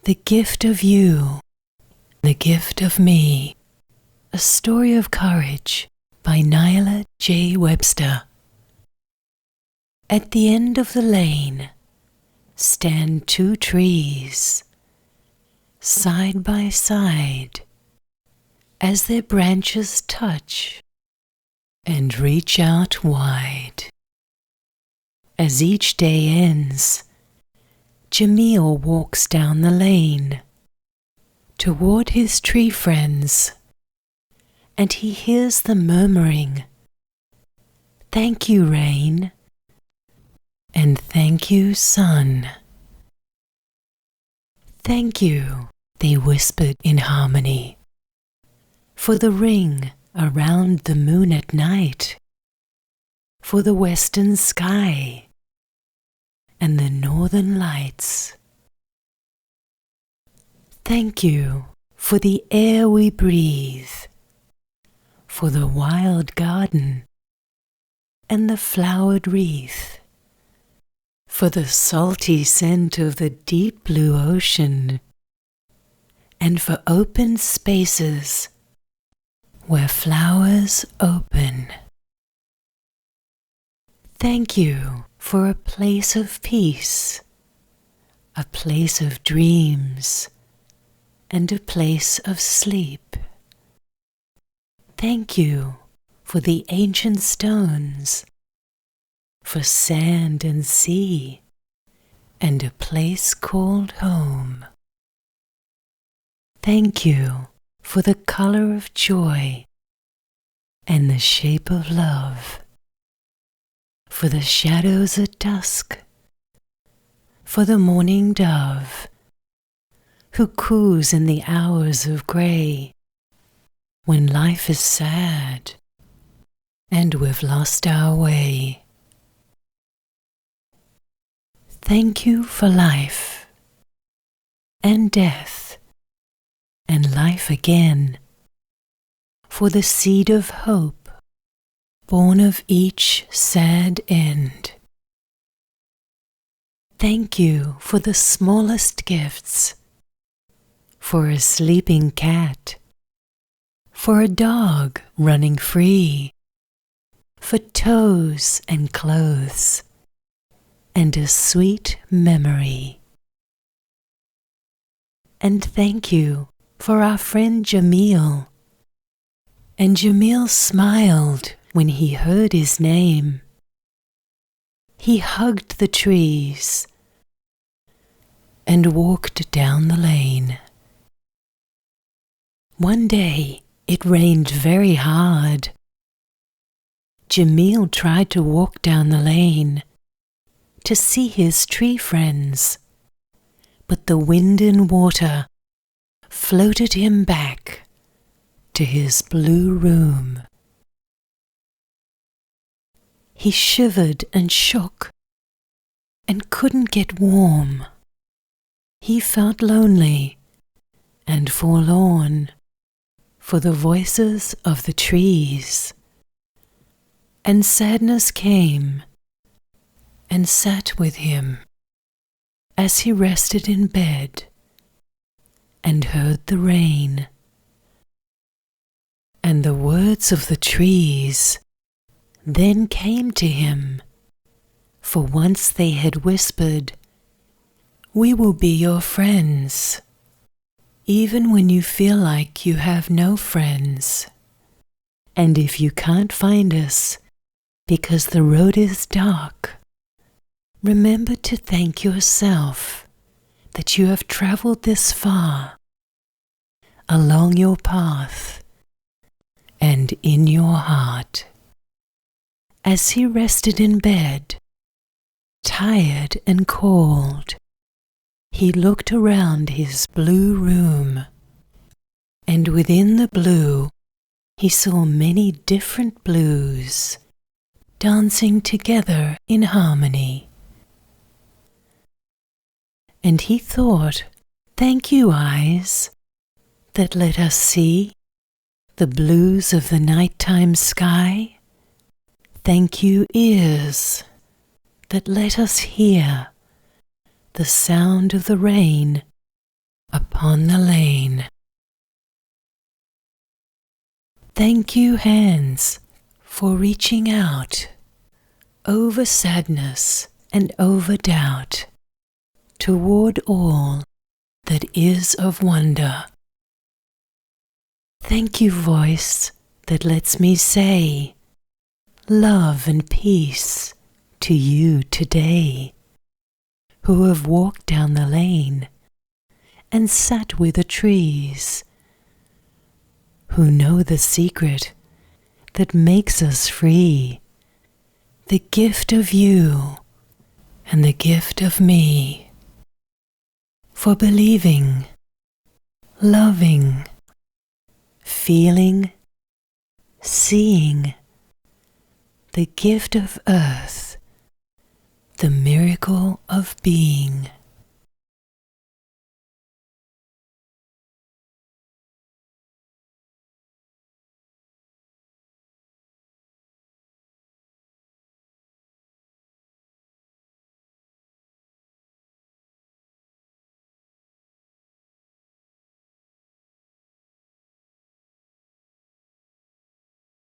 The Gift of You, The Gift of Me, a story of courage by Jamile J. Webster. At the end of the lane stand two trees, side by side, as their branches touch and reach out wide. As each day ends, Jamile walks down the lane toward his tree friends, and he hears them murmuring, "Thank you, rain," and "Thank you, sun." "Thank you," they whispered in harmony, "for the ring around the moon at night, for the western sky and the northern lights. Thank you for the air we breathe, for the wild garden and the flowered wreath, for the salty scent of the deep blue ocean, and for open spaces where flowers open. Thank you for a place of peace, a place of dreams, and a place of sleep. Thank you for the ancient stones, for sand and sea, and a place called home. Thank you for the color of joy and the shape of love, for the shadows at dusk, for the morning dove who coos in the hours of grey when life is sad and we've lost our way. Thank you for life and death and life again, for the seed of hope born of each sad end. Thank you for the smallest gifts, for a sleeping cat, for a dog running free, for toes and clothes, and a sweet memory. And thank you for our friend Jamile. And Jamile smiled when he heard his name. He hugged the trees and walked down the lane. One day it rained very hard. Jamile tried to walk down the lane to see his tree friends, but the wind and water floated him back to his blue room. He shivered and shook and couldn't get warm. He felt lonely and forlorn for the voices of the trees, and sadness came and sat with him as he rested in bed and heard the rain. And the words of the trees then came to him, for once they had whispered, "We will be your friends, even when you feel like you have no friends. And if you can't find us because the road is dark, remember to thank yourself that you have traveled this far along your path and in your heart." As he rested in bed, tired and cold, he looked around his blue room, and within the blue he saw many different blues dancing together in harmony. And he thought, "Thank you, eyes, that let us see the blues of the nighttime sky. Thank you, ears, that let us hear the sound of the rain upon the lane. Thank you, hands, for reaching out over sadness and over doubt toward all that is of wonder. Thank you, voice that lets me say love and peace to you today, who have walked down the lane and sat with the trees, who know the secret that makes us free, the gift of you and the gift of me, for believing, loving, feeling, seeing, the gift of earth, the miracle of being.